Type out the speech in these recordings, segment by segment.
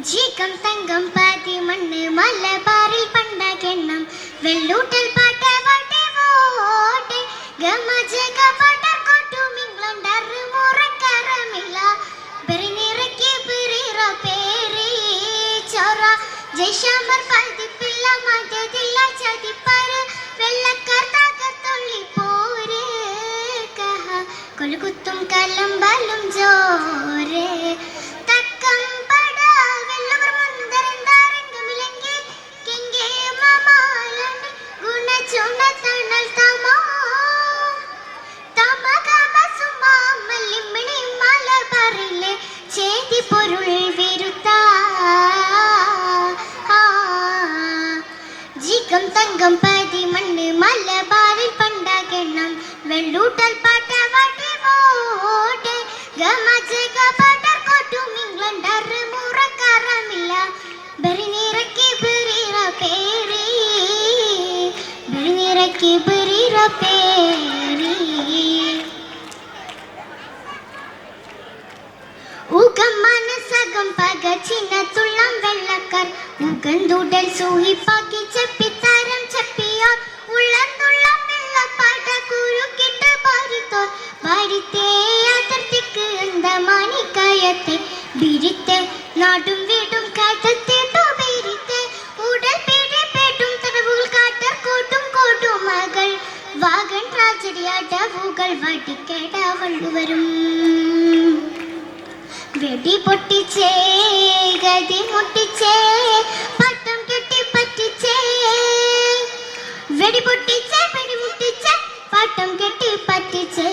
ജീകം തങ്കം പാതി മണ്ണ് മലബാറിൽ പണ്ടകെണ്ണം വെള്ളൂട്ടൽ പാട്ട വട്ടെ വോട്ടെ ഗമജക പടർ കൊട്ടും ഇംഗ്ലണ്ടർ മുറക്കരമില്ല ബെറിനിറക്കി ബിറിറ പേരി ചോറ ജയ്ശമർ പതിപ്പില്ല മദദില്ല ചതിപ്പര വെള്ളക്കർ തകർത്തുള്ളി പോരെ കഹ കൊലുകുത്തും കലമ്പലും ജോരെ ജീകം തങ്കം പാതി മണ്ണ് മലബാറിൽ പണ്ടകെണ്ണം വെള്ളൂട്ടൽ പാട്ട വടി വോട്ടെ ഗമജക പടർ കൊട്ടും ഇംഗ്ലണ്ടർ മുറക്കരമില്ല ബെറിനിറക്കി ബിറിറ പേരി ബെറിനിറക്കി ബിറിറ പേരി ഊകം മനസകം പക ചിന്നത്തുള്ളം വെള്ളക്കാർ ഉഗന്തുടൽ സൂഹിപ്പാക്കി ചെപ്പിത്താരം ചെപ്പിയോർ ഉള്ളന്തുള്ളം വെള്ളപ്പാട്ട കുരുക്കിട്ട് പാരിത്തോർ പാരിത്തേ അതിർത്തിക്ക് അന്തമാനിക്കയത്തെ ബിരിത്തെ നാടും വീടും കാറ്റത്തേട്ടു ബിരിത്തെ ഉടൽ പിടി പേട്ടും തടവുകൾ കാട്ടർ കൂട്ടും കൂട്ടും മകൾ വാഗൻ ട്രാജഡിയാടവുകൾ വടിക്കേട വള്ളുവരും വെടി പൊട്ടിച്ചേ ഗതി മുട്ടിച്ചേ പട്ടം കെട്ടി പറ്റിച്ചേ വെടി പൊട്ടിച്ചേ വെടി മുട്ടിച്ചേ പട്ടം കെട്ടി പറ്റിച്ചേ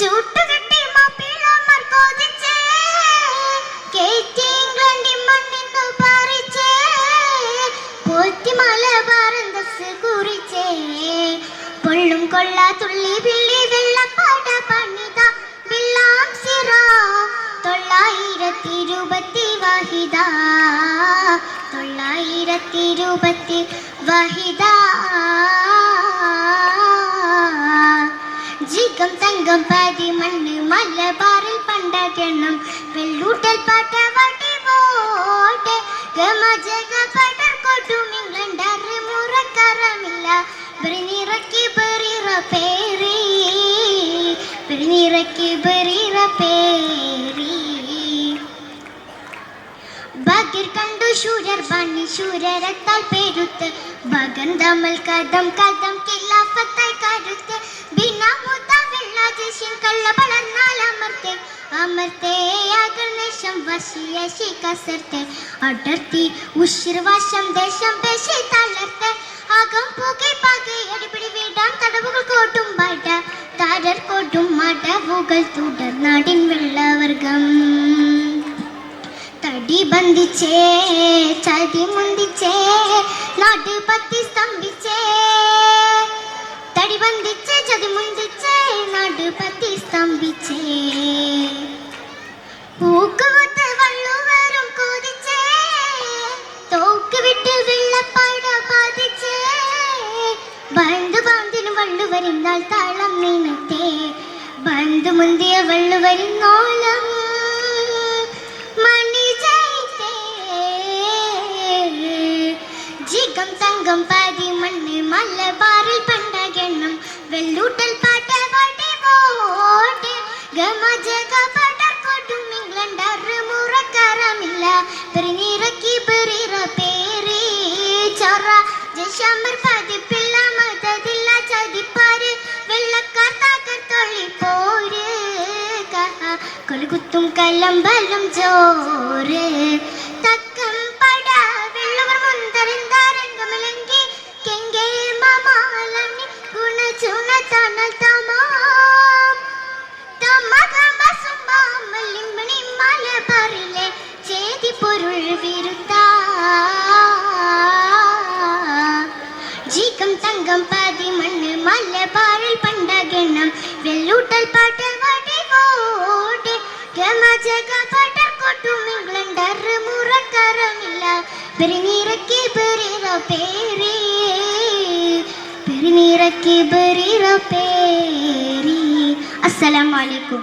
ചൂട്ടുകെട്ടി മാപ്പിളമാർ കോതിച്ചേ കേറ്റി ഇംഗ്ലണ്ടി മണ്ണിന്നു പാറിച്ചേ പോറ്റി മലബാറന്തസ് കുറിച്ചേ പൊള്ളും കൊള്ള തുള്ളി ബിള്ളി വെള്ളപ്പാട പണിത ബില്ലാം സിറ 920 വാഹിദ 920 വാഹിദ ജീകം തങ്കം പാതി മണ്ണ് മലബാറിൽ പണ്ടകെണ്ണം വെള്ളൂട്ടൽ പാട്ട വടി വോട്ടെ ഗമജക പടർ കൊട്ടും ഇംഗ്ലണ്ടർ മുറക്കരമില്ല ബെറിനിറക്കി ബിറിറ പേരി ബെറിനിറക്കി ബിറിറ പേരി ബഗിർ കണ്ടു ശൂരർ ബണ്ണി ശൂരരത്താൽ പെരുത്ത് ബഗന്തമൽ കദം കദം കില്ലാഫത്തായി കരുത്ത് ബിനാമുത വെള്ളാജേഷ്യൻ കള്ള വളർന്നാൽ അമർത്തെ അമർത്തെ അകർനേശം വശിയശി കസർത്തെ അടർത്തി ഉഷിർവാശം ദേശം പേശി തളർത്തെ അകം പുകை പകை അടിപിടി വീടാൻ തടവുകൾ കോട്ടും പാട്ട താരർ കോട്ടും മടവുകൾ തുടർ നാടിൻ വെള്ളവർഗം തടി ബന്ധിച്ചേ ചതി മുന്തിച്ചേ നാട് പത്തി സ്തംഭിച്ചേ തടി ബന്ധിച്ചേ ചതി മുന്തിച്ചേ നാട് പത്തി സ്തംഭിച്ചേ പൂക്കുകൊത്ത് വള്ളുവരും കൊതിച്ചേ തോക്ക് വിട്ട് വെള്ളപ്പാട ബാധിച്ചേ ബന്ധു ബാന്തിന് വള്ളുവരിന്നാൽ താളം നീനത്തെ ബന്ധു മുന്തിയ വള്ളുവരിന്നോളം ജീകം തങ്കം പാതി മണ്ണ് മലബാറിൽ പണ്ടകെണ്ണം വെള്ളൂട്ടൽ പാട്ട വടി വോട്ടെ ഗമജക പടർ കൊട്ടും ഇംഗ്ലണ്ടർ മുറക്കരമില്ല ബെറിനിറക്കി ബിറിറ പേരി ചോറ ജയ്ശമർ പതിപ്പില്ല മദദില്ല ചതിപ്പാര് വെള്ളക്കാർ തകർത്തുള്ളി പോര് കഹ കൊലുകുത്തും കലമ്പലും ജോര് തക്കം പട വെള്ളവർ മുന്തറിന്താരംഗമലങ്കി കെങ്കേ മമാലനി ഗുണചുണ തണൽ തമാം തമഗമ സുമാമലിംബണി മലബാറിലെ ചേതി പൊരുൾ വിരുദ്ധ ജീകം തങ്കം പാതി മണ്ണ് മലബാറിൽ പണ്ടകെണ്ണം വെള്ളൂട്ടൽ പാട്ട വടി വോട്ടെ ഗമജക പടർ കൊട്ടും ഇംഗ്ലണ്ടർ മുറക്കരമില്ല ബെറിനിറക്കി ബിറിറ പേരി ബെറിനിറക്കി ബിറിറ പേരി. അസ്സലാമു അലൈക്കും.